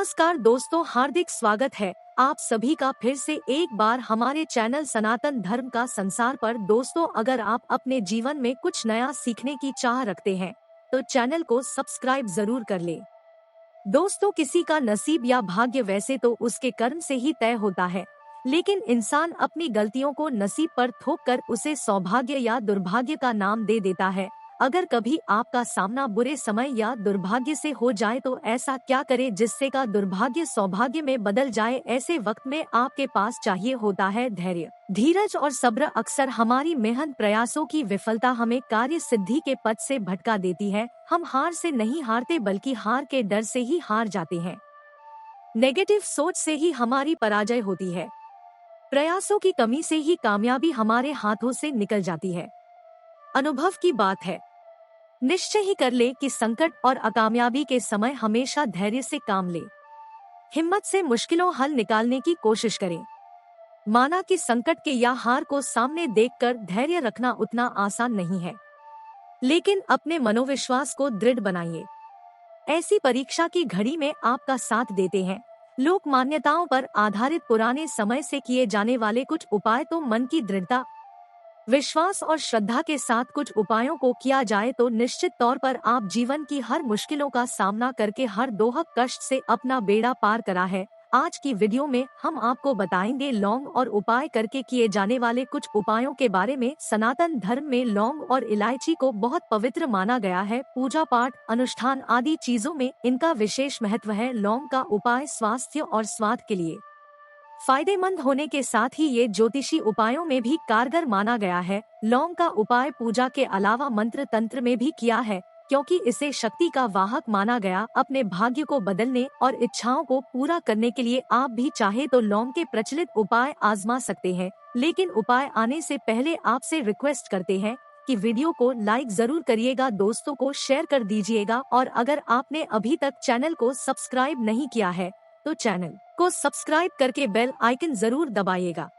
नमस्कार दोस्तों, हार्दिक स्वागत है आप सभी का फिर से एक बार हमारे चैनल सनातन धर्म का संसार पर। दोस्तों, अगर आप अपने जीवन में कुछ नया सीखने की चाह रखते हैं तो चैनल को सब्सक्राइब जरूर कर ले। दोस्तों, किसी का नसीब या भाग्य वैसे तो उसके कर्म से ही तय होता है, लेकिन इंसान अपनी गलतियों को नसीब पर थोप कर उसे सौभाग्य या दुर्भाग्य का नाम दे देता है। अगर कभी आपका सामना बुरे समय या दुर्भाग्य से हो जाए तो ऐसा क्या करें जिससे का दुर्भाग्य सौभाग्य में बदल जाए। ऐसे वक्त में आपके पास चाहिए होता है धैर्य, धीरज और सब्र। अक्सर हमारी मेहनत प्रयासों की विफलता हमें कार्य सिद्धि के पथ से भटका देती है। हम हार से नहीं हारते बल्कि हार के डर से ही हार जाते हैं। नेगेटिव सोच से ही हमारी पराजय होती है। प्रयासों की कमी से ही कामयाबी हमारे हाथों से निकल जाती है। अनुभव की बात है, निश्चय ही कर ले कि संकट और अकामयाबी के समय हमेशा धैर्य से काम ले। हिम्मत से मुश्किलों हल निकालने की कोशिश करें। माना कि संकट के या हार को सामने देखकर धैर्य रखना उतना आसान नहीं है, लेकिन अपने मनोविश्वास को दृढ़ बनाइए। ऐसी परीक्षा की घड़ी में आपका साथ देते हैं लोक मान्यताओं पर आधारित पुराने समय से किए जाने वाले कुछ उपाय। तो मन की दृढ़ता, विश्वास और श्रद्धा के साथ कुछ उपायों को किया जाए तो निश्चित तौर पर आप जीवन की हर मुश्किलों का सामना करके हर दोहक कष्ट से अपना बेड़ा पार करा है। आज की वीडियो में हम आपको बताएंगे लौंग और उपाय करके किए जाने वाले कुछ उपायों के बारे में। सनातन धर्म में लौंग और इलायची को बहुत पवित्र माना गया है। पूजा पाठ, अनुष्ठान आदि चीजों में इनका विशेष महत्व है। लौंग का उपाय स्वास्थ्य और स्वाद के लिए फायदेमंद होने के साथ ही ये ज्योतिषी उपायों में भी कारगर माना गया है। लौंग का उपाय पूजा के अलावा मंत्र तंत्र में भी किया है, क्योंकि इसे शक्ति का वाहक माना गया। अपने भाग्य को बदलने और इच्छाओं को पूरा करने के लिए आप भी चाहे तो लौंग के प्रचलित उपाय आजमा सकते हैं। लेकिन उपाय आने से पहले आपसे रिक्वेस्ट करते हैं कि वीडियो को लाइक जरूर करिएगा, दोस्तों को शेयर कर दीजिएगा और अगर आपने अभी तक चैनल को सब्सक्राइब नहीं किया है तो चैनल को सब्सक्राइब करके बेल आइकन जरूर दबाइएगा।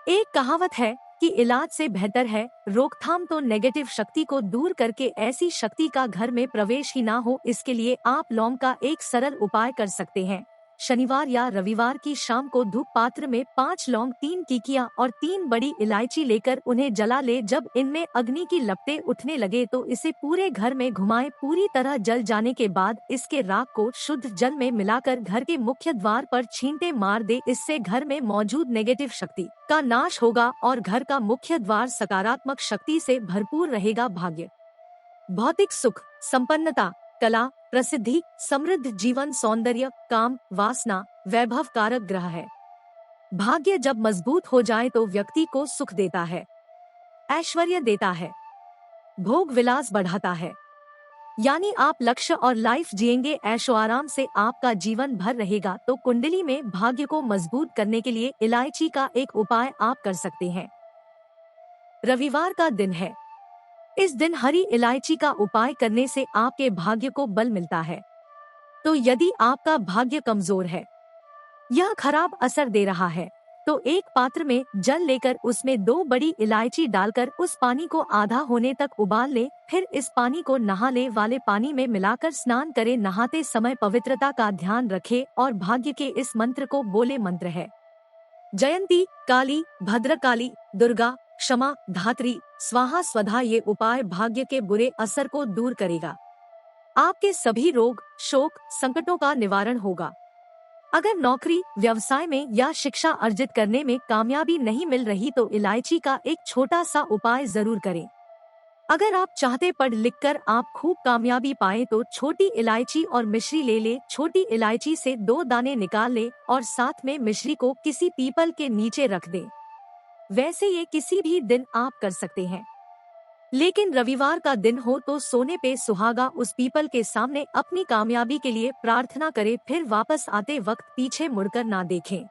एक कहावत है कि इलाज से बेहतर है रोकथाम। तो नेगेटिव शक्ति को दूर करके ऐसी शक्ति का घर में प्रवेश ही ना हो, इसके लिए आप लौंग का एक सरल उपाय कर सकते हैं। शनिवार या रविवार की शाम को धूप पात्र में 5 लौंग, 3 टिकिया और 3 बड़ी इलायची लेकर उन्हें जला ले। जब इनमें अग्नि की लपटें उठने लगे तो इसे पूरे घर में घुमाएं। पूरी तरह जल जाने के बाद इसके राख को शुद्ध जल में मिलाकर घर के मुख्य द्वार पर छींटे मार दे। इससे घर में मौजूद नेगेटिव शक्ति का नाश होगा और घर का मुख्य द्वार सकारात्मक शक्ति से भरपूर रहेगा। भाग्य, भौतिक सुख, संपन्नता, कला, प्रसिद्धि, समृद्ध जीवन, सौंदर्य, काम, वासना, वैभव कारक ग्रह है। भाग्य जब मजबूत हो जाए तो व्यक्ति को सुख देता है, ऐश्वर्य देता है, भोग विलास बढ़ाता है। यानी आप लक्ष्य और लाइफ जिएंगे, ऐशो आराम से आपका जीवन भर रहेगा। तो कुंडली में भाग्य को मजबूत करने के लिए इलायची का एक उपाय आप कर सकते हैं। रविवार का दिन है, इस दिन हरी इलायची का उपाय करने से आपके भाग्य को बल मिलता है। तो यदि आपका भाग्य कमजोर है, यह खराब असर दे रहा है, तो एक पात्र में जल लेकर उसमें 2 बड़ी इलायची डालकर उस पानी को आधा होने तक उबाल ले। फिर इस पानी को नहाने वाले पानी में मिलाकर स्नान करें। नहाते समय पवित्रता का ध्यान रखें और भाग्य के इस मंत्र को बोले। मंत्र है जयंती, काली, भद्रकाली, दुर्गा, क्षमा, धात्री, स्वाहा, स्वधा। ये उपाय भाग्य के बुरे असर को दूर करेगा। आपके सभी रोग, शोक, संकटों का निवारण होगा। अगर नौकरी, व्यवसाय में या शिक्षा अर्जित करने में कामयाबी नहीं मिल रही तो इलायची का एक छोटा सा उपाय जरूर करें। अगर आप चाहते पढ़ लिख कर आप खूब कामयाबी पाए तो छोटी इलायची और मिश्री ले ले। छोटी इलायची से 2 दाने निकाल ले और साथ में मिश्री को किसी पीपल के नीचे रख दे। वैसे ये किसी भी दिन आप कर सकते हैं, लेकिन रविवार का दिन हो तो सोने पे सुहागा उस पीपल के सामने अपनी कामयाबी के लिए प्रार्थना करें। फिर वापस आते वक्त पीछे मुड़कर ना देखें।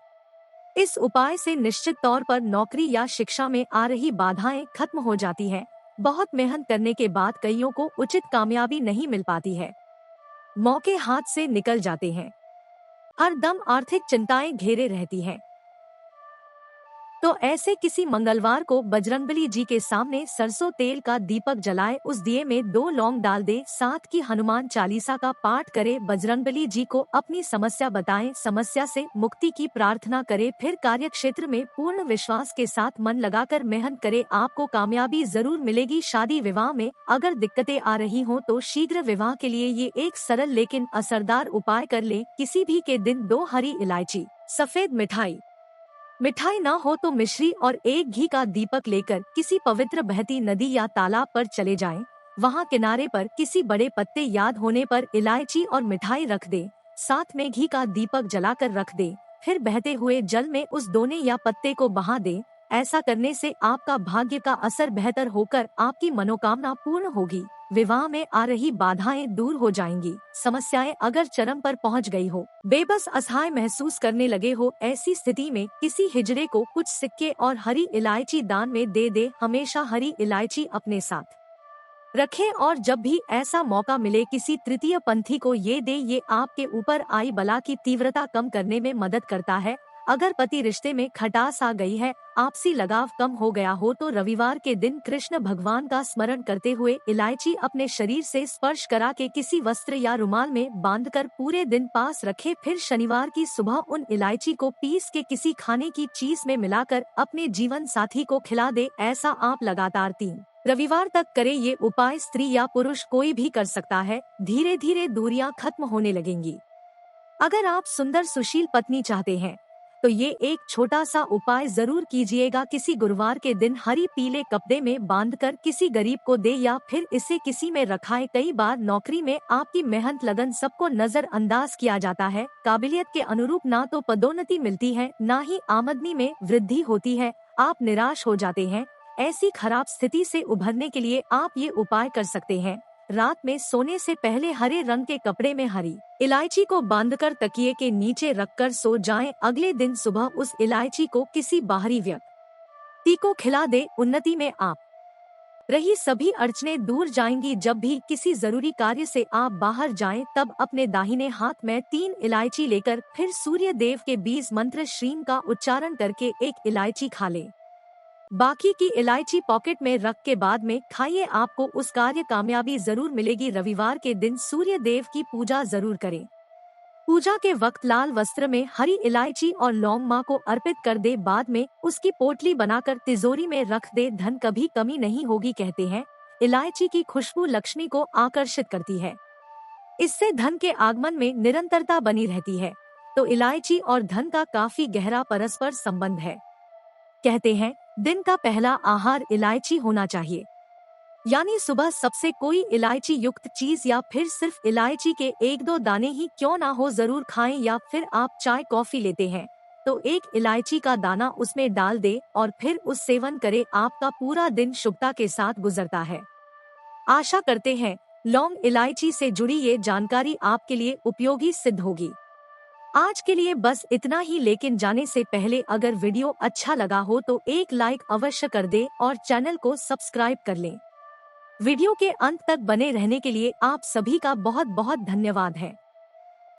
इस उपाय से निश्चित तौर पर नौकरी या शिक्षा में आ रही बाधाएं खत्म हो जाती हैं। बहुत मेहनत करने के बाद कईयों को उचित कामयाबी नहीं मिल पाती है, मौके हाथ से निकल जाते हैं, हर दम आर्थिक चिंताएं घेरे रहती हैं। तो ऐसे किसी मंगलवार को बजरंगबली जी के सामने सरसों तेल का दीपक जलाए, उस दिए में 2 लौंग डाल दे, साथ की हनुमान चालीसा का पाठ करे, बजरंगबली जी को अपनी समस्या बताएं, समस्या से मुक्ति की प्रार्थना करे, फिर कार्य क्षेत्र में पूर्ण विश्वास के साथ मन लगाकर मेहनत करे, आपको कामयाबी जरूर मिलेगी। शादी विवाह में अगर दिक्कतें आ रही हो तो शीघ्र विवाह के लिए ये एक सरल लेकिन असरदार उपाय कर ले। किसी भी के दिन 2 हरी इलायची, सफेद मिठाई न हो तो मिश्री और 1 घी का दीपक लेकर किसी पवित्र बहती नदी या तालाब पर चले जाएं। वहां किनारे पर किसी बड़े पत्ते याद होने पर इलायची और मिठाई रख दे, साथ में घी का दीपक जलाकर रख दे, फिर बहते हुए जल में उस दोने या पत्ते को बहा दे। ऐसा करने से आपका भाग्य का असर बेहतर होकर आपकी मनोकामना पूर्ण होगी। विवाह में आ रही बाधाएं दूर हो जाएंगी। समस्याएं अगर चरम पर पहुंच गई हो, बेबस असहाय महसूस करने लगे हो, ऐसी स्थिति में किसी हिजड़े को कुछ सिक्के और हरी इलायची दान में दे दे। हमेशा हरी इलायची अपने साथ रखें और जब भी ऐसा मौका मिले किसी तृतीय पंथी को ये दे। ये आपके ऊपर आई बला की तीव्रता कम करने में मदद करता है। अगर पति रिश्ते में खटास आ गई है, आपसी लगाव कम हो गया हो तो रविवार के दिन कृष्ण भगवान का स्मरण करते हुए इलायची अपने शरीर से स्पर्श करा के किसी वस्त्र या रुमाल में बांधकर पूरे दिन पास रखे। फिर शनिवार की सुबह उन इलायची को पीस के किसी खाने की चीज में मिलाकर अपने जीवन साथी को खिला दे। ऐसा आप लगातार 3 रविवार तक करें। ये उपाय स्त्री या पुरुष कोई भी कर सकता है। धीरे धीरे दूरियां खत्म होने लगेंगी। अगर आप सुंदर सुशील पत्नी चाहते हैं तो ये एक छोटा सा उपाय जरूर कीजिएगा। किसी गुरुवार के दिन हरी पीले कपड़े में बांधकर किसी गरीब को दे या फिर इसे किसी में रखाए। कई बार नौकरी में आपकी मेहनत लगन सबको नजरअंदाज किया जाता है। काबिलियत के अनुरूप ना तो पदोन्नति मिलती है, ना ही आमदनी में वृद्धि होती है। आप निराश हो जाते हैं। ऐसी खराब स्थिति से उभरने के लिए आप ये उपाय कर सकते हैं। रात में सोने से पहले हरे रंग के कपड़े में हरी इलायची को बांधकर तकिए के नीचे रखकर सो जाएं। अगले दिन सुबह उस इलायची को किसी बाहरी व्यक्ति को खिला दे। उन्नति में आप रही सभी अड़चनें दूर जाएंगी। जब भी किसी जरूरी कार्य से आप बाहर जाएं, तब अपने दाहिने हाथ में 3 इलायची लेकर फिर सूर्य देव के बीज मंत्र श्रीम का उच्चारण करके 1 इलायची खा लें। बाकी की इलायची पॉकेट में रख के बाद में खाइए। आपको उस कार्य कामयाबी जरूर मिलेगी। रविवार के दिन सूर्य देव की पूजा जरूर करें। पूजा के वक्त लाल वस्त्र में हरी इलायची और लौंग माँ को अर्पित कर दे। बाद में उसकी पोटली बनाकर तिजोरी में रख दे। धन कभी कमी नहीं होगी। कहते हैं इलायची की खुशबू लक्ष्मी को आकर्षित करती है। इससे धन के आगमन में निरंतरता बनी रहती है। तो इलायची और धन का काफी गहरा परस्पर संबंध है। कहते हैं दिन का पहला आहार इलायची होना चाहिए, यानी सुबह सबसे कोई इलायची युक्त चीज या फिर सिर्फ इलायची के 1-2 दाने ही क्यों ना हो जरूर खाएं। या फिर आप चाय कॉफी लेते हैं तो 1 इलायची का दाना उसमें डाल दे और फिर उस सेवन करे। आपका पूरा दिन शुभता के साथ गुजरता है। आशा करते हैं लौंग इलायची से जुड़ी ये जानकारी आपके लिए उपयोगी सिद्ध होगी। आज के लिए बस इतना ही, लेकिन जाने से पहले अगर वीडियो अच्छा लगा हो तो एक लाइक अवश्य कर दें और चैनल को सब्सक्राइब कर लें। वीडियो के अंत तक बने रहने के लिए आप सभी का बहुत बहुत धन्यवाद है।